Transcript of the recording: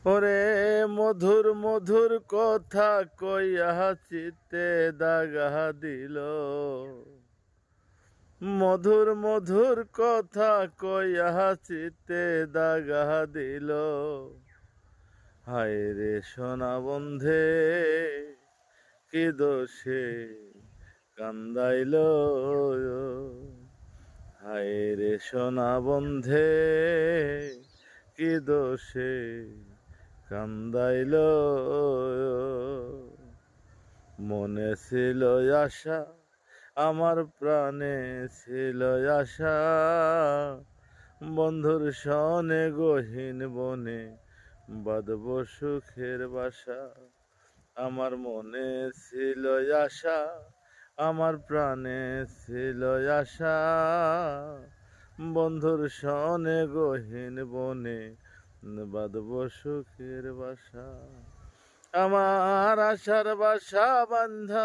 ওরে মধুর মধুর কথা কইয়া চিতে দাগা দিল, মধুর মধুর কথা কইয়া চিতে দাগা দিল। হায় রে সোনা বন্ধে কি দোষে কান্দাইল, হায় রে সোনা বন্ধে কি দোষে কান্দাইল। মনে ছিল আশা, আমার প্রাণে ছিল আশা, বন্ধুর সনে গহীন বনে বাঁধব সুখের বাসা। আমার মনে ছিল আশা, আমার প্রাণে ছিল আশা, বন্ধুর সনে গহীন বনে বাঁধব সুখের বাসা। আমার আশার বাসা বান্ধা